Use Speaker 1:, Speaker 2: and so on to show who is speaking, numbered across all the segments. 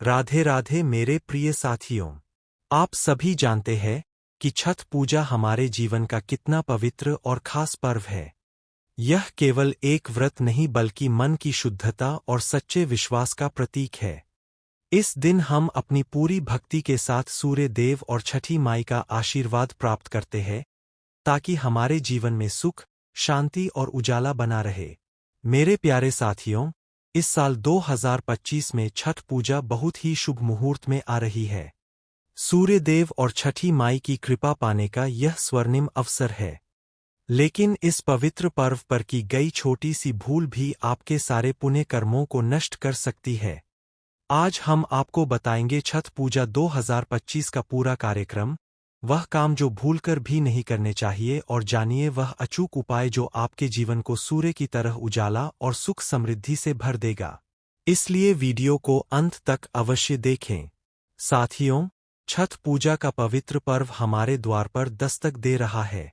Speaker 1: राधे राधे मेरे प्रिय साथियों। आप सभी जानते हैं कि छठ पूजा हमारे जीवन का कितना पवित्र और खास पर्व है। यह केवल एक व्रत नहीं बल्कि मन की शुद्धता और सच्चे विश्वास का प्रतीक है। इस दिन हम अपनी पूरी भक्ति के साथ सूर्य देव और छठी माई का आशीर्वाद प्राप्त करते हैं ताकि हमारे जीवन में सुख, शांति और उजाला बना रहे। मेरे प्यारे साथियों, इस साल 2025 में छठ पूजा बहुत ही शुभ मुहूर्त में आ रही है। सूर्य देव और छठी माई की कृपा पाने का यह स्वर्णिम अवसर है। लेकिन इस पवित्र पर्व पर की गई छोटी सी भूल भी आपके सारे पुण्य कर्मों को नष्ट कर सकती है। आज हम आपको बताएंगे छठ पूजा 2025 का पूरा कार्यक्रम, वह काम जो भूलकर भी नहीं करने चाहिए, और जानिए वह अचूक उपाय जो आपके जीवन को सूर्य की तरह उजाला और सुख समृद्धि से भर देगा। इसलिए वीडियो को अंत तक अवश्य देखें। साथियों, छठ पूजा का पवित्र पर्व हमारे द्वार पर दस्तक दे रहा है।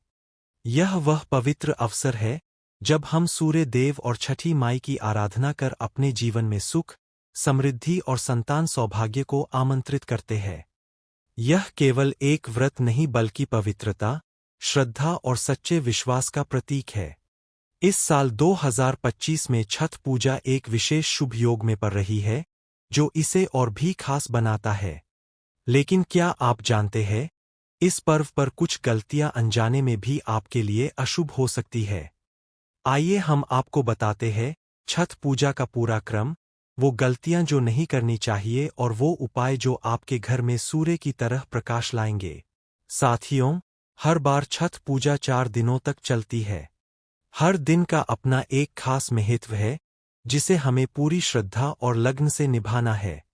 Speaker 1: यह वह पवित्र अवसर है जब हम सूर्य देव और छठी माई की आराधना कर अपने जीवन में सुख, समृद्धि और संतान सौभाग्य को आमंत्रित करते हैं। यह केवल एक व्रत नहीं बल्कि पवित्रता, श्रद्धा और सच्चे विश्वास का प्रतीक है। इस साल 2025 में छठ पूजा एक विशेष शुभ योग में पड़ रही है, जो इसे और भी खास बनाता है। लेकिन क्या आप जानते हैं, इस पर्व पर कुछ गलतियां अनजाने में भी आपके लिए अशुभ हो सकती है। आइए हम आपको बताते हैं छठ पूजा का पूरा क्रम, वो गलतियां जो नहीं करनी चाहिए और वो उपाय जो आपके घर में सूर्य की तरह प्रकाश लाएंगे। साथियों, हर बार छठ पूजा 4 दिनों तक चलती है। हर दिन का अपना एक खास महत्व है, जिसे हमें पूरी श्रद्धा और लगन से निभाना है।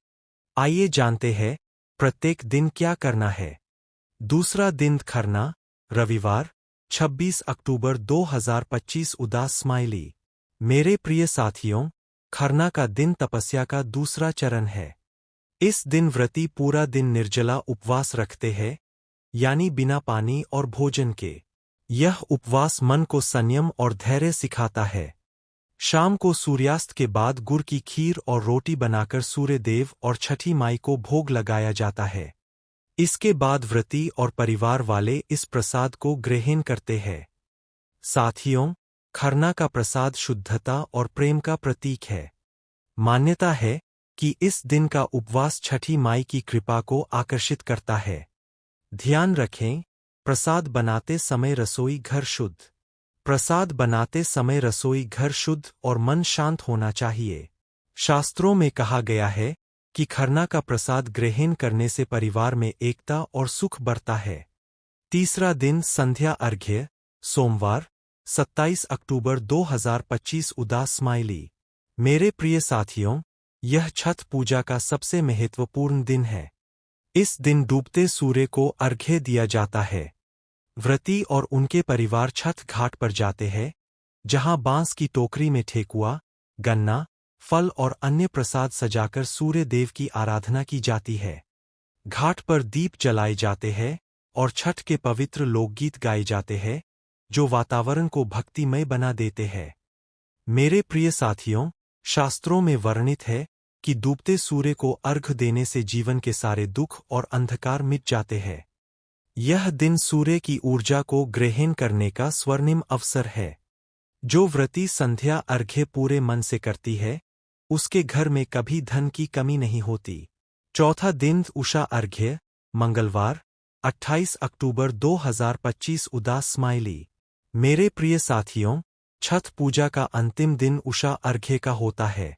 Speaker 1: आइए जानते हैं प्रत्येक दिन क्या करना है। दूसरा दिन खरना, रविवार, 26 अक्टूबर 2025 उदास स्माइली। मेरे प्रिय साथियों, खरना का दिन तपस्या का दूसरा चरण है। इस दिन व्रती पूरा दिन निर्जला उपवास रखते हैं, यानी बिना पानी और भोजन के। यह उपवास मन को संयम और धैर्य सिखाता है। शाम को सूर्यास्त के बाद गुड़ की खीर और रोटी बनाकर सूर्य देव और छठी माई को भोग लगाया जाता है। इसके बाद व्रती और परिवार वाले इस प्रसाद को ग्रहण करते हैं। साथियों, खरना का प्रसाद शुद्धता और प्रेम का प्रतीक है। मान्यता है कि इस दिन का उपवास छठी माई की कृपा को आकर्षित करता है। ध्यान रखें, प्रसाद बनाते समय रसोई घर शुद्ध। प्रसाद बनाते समय रसोई घर शुद्ध और मन शांत होना चाहिए। शास्त्रों में कहा गया है कि खरना का प्रसाद ग्रहण करने से परिवार में एकता और सुख बढ़ता है। तीसरा दिन संध्या अर्घ्य, सोमवार, 27 अक्टूबर 2025 उदास स्माइली। मेरे प्रिय साथियों, यह छठ पूजा का सबसे महत्वपूर्ण दिन है। इस दिन डूबते सूर्य को अर्घ्य दिया जाता है। व्रती और उनके परिवार छठ घाट पर जाते हैं, जहां बांस की टोकरी में ठेकुआ, गन्ना, फल और अन्य प्रसाद सजाकर सूर्य देव की आराधना की जाती है। घाट पर दीप जलाए जाते हैं और छठ के पवित्र लोकगीत गाए जाते हैं, जो वातावरण को भक्तिमय बना देते हैं। मेरे प्रिय साथियों, शास्त्रों में वर्णित है कि डूबते सूर्य को अर्घ देने से जीवन के सारे दुख और अंधकार मिट जाते हैं। यह दिन सूर्य की ऊर्जा को ग्रहण करने का स्वर्णिम अवसर है। जो व्रती संध्या अर्घ्य पूरे मन से करती है, उसके घर में कभी धन की कमी नहीं होती। चौथा दिन उषा अर्घ्य, मंगलवार, 28 अक्टूबर 2025 उदास स्माइली। मेरे प्रिय साथियों, छठ पूजा का अंतिम दिन उषा अर्घ्य का होता है।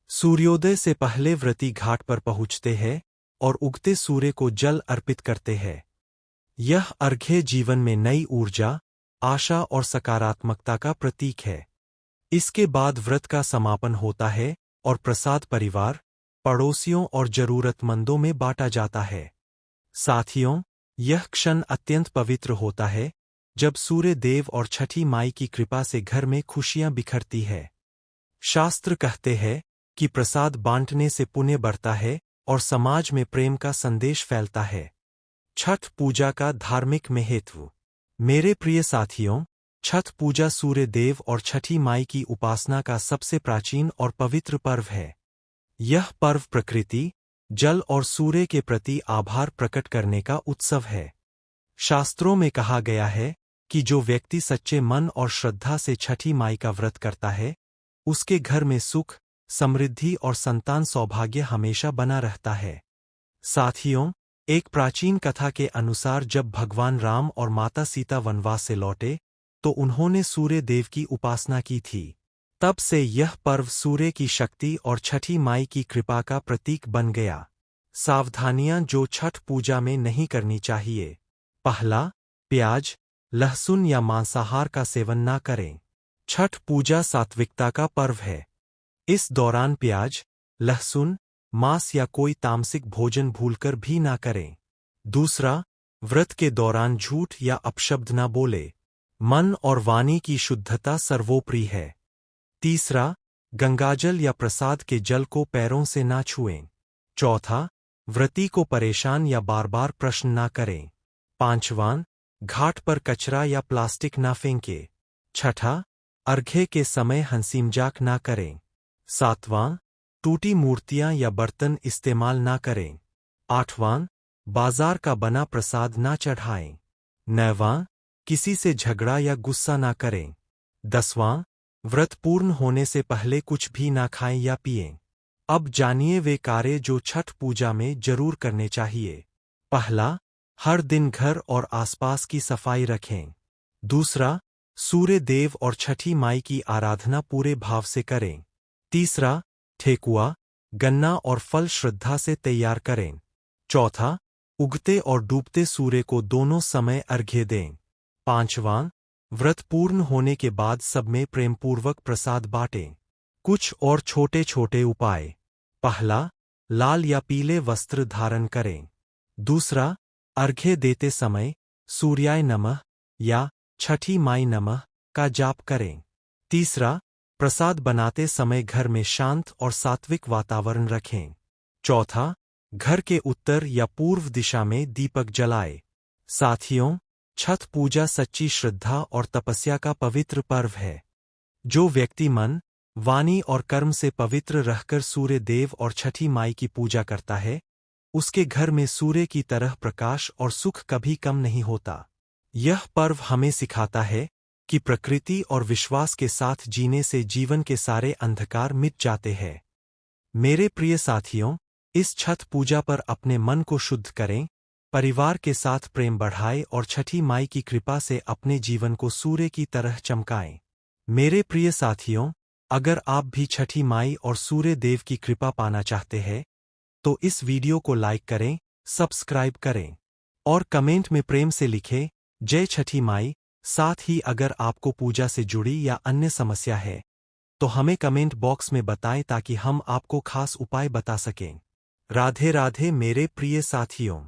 Speaker 1: सूर्योदय से पहले व्रती घाट पर पहुंचते हैं और उगते सूर्य को जल अर्पित करते हैं। यह अर्घ्य जीवन में नई ऊर्जा, आशा और सकारात्मकता का प्रतीक है। इसके बाद व्रत का समापन होता है और प्रसाद परिवार, पड़ोसियों और जरूरतमंदों में बांटा जाता है। साथियों, यह क्षण अत्यंत पवित्र होता है जब सूर्य देव और छठी माई की कृपा से घर में खुशियां बिखरती है। शास्त्र कहते हैं कि प्रसाद बांटने से पुण्य बढ़ता है और समाज में प्रेम का संदेश फैलता है। छठ पूजा का धार्मिक महत्व। मेरे प्रिय साथियों, छठ पूजा सूर्य देव और छठी माई की उपासना का सबसे प्राचीन और पवित्र पर्व है। यह पर्व प्रकृति, जल और सूर्य के प्रति आभार प्रकट करने का उत्सव है। शास्त्रों में कहा गया है कि जो व्यक्ति सच्चे मन और श्रद्धा से छठी माई का व्रत करता है, उसके घर में सुख, समृद्धि और संतान सौभाग्य हमेशा बना रहता है। साथियों, एक प्राचीन कथा के अनुसार जब भगवान राम और माता सीता वनवास से लौटे, तो उन्होंने सूर्य देव की उपासना की थी। तब से यह पर्व सूर्य की शक्ति और छठी माई की कृपा का प्रतीक बन गया। सावधानियां जो छठ पूजा में नहीं करनी चाहिए। पहला, प्याज, लहसुन या मांसाहार का सेवन ना करें। छठ पूजा सात्विकता का पर्व है। इस दौरान प्याज, लहसुन, मांस या कोई तामसिक भोजन भूलकर भी ना करें। दूसरा, व्रत के दौरान झूठ या अपशब्द ना बोले। मन और वाणी की शुद्धता सर्वोपरि है। तीसरा, गंगाजल या प्रसाद के जल को पैरों से ना छुएं। चौथा, व्रती को परेशान या बार बार प्रश्न ना करें। पांचवां, घाट पर कचरा या प्लास्टिक ना फेंके। छठा, अर्घ्य के समय हंसी मजाक ना करें। सातवां, टूटी मूर्तियां या बर्तन इस्तेमाल ना करें। आठवां, बाजार का बना प्रसाद ना चढ़ाएं। नौवां, किसी से झगड़ा या गुस्सा ना करें। 10वां, व्रत पूर्ण होने से पहले कुछ भी ना खाएं या पिएं। अब जानिए वे कार्य जो छठ पूजा में जरूर करने चाहिए। पहला, हर दिन घर और आसपास की सफाई रखें। दूसरा, सूर्य देव और छठी माई की आराधना पूरे भाव से करें। तीसरा, ठेकुआ, गन्ना और फल श्रद्धा से तैयार करें। चौथा, उगते और डूबते सूर्य को दोनों समय अर्घ्य दें। पांचवां, व्रत पूर्ण होने के बाद सब में प्रेमपूर्वक प्रसाद बांटें। कुछ और छोटे छोटे उपाय। पहला, लाल या पीले वस्त्र धारण करें। दूसरा, अर्घ्य देते समय सूर्याय नमः या छठी माई नमः का जाप करें। तीसरा, प्रसाद बनाते समय घर में शांत और सात्विक वातावरण रखें। चौथा, घर के उत्तर या पूर्व दिशा में दीपक जलाएं। साथियों, छठ पूजा सच्ची श्रद्धा और तपस्या का पवित्र पर्व है। जो व्यक्ति मन, वाणी और कर्म से पवित्र रहकर सूर्य देव और छठी माई की पूजा करता है, उसके घर में सूर्य की तरह प्रकाश और सुख कभी कम नहीं होता। यह पर्व हमें सिखाता है कि प्रकृति और विश्वास के साथ जीने से जीवन के सारे अंधकार मिट जाते हैं। मेरे प्रिय साथियों, इस छठ पूजा पर अपने मन को शुद्ध करें, परिवार के साथ प्रेम बढ़ाएं और छठी माई की कृपा से अपने जीवन को सूर्य की तरह चमकाएं। मेरे प्रिय साथियों, अगर आप भी छठी माई और सूर्य देव की कृपा पाना चाहते हैं, तो इस वीडियो को लाइक करें, सब्सक्राइब करें और कमेंट में प्रेम से लिखें, जय छठी माई। साथ ही अगर आपको पूजा से जुड़ी या अन्य समस्या है, तो हमें कमेंट बॉक्स में बताएं ताकि हम आपको खास उपाय बता सकें। राधे राधे मेरे प्रिय साथियों।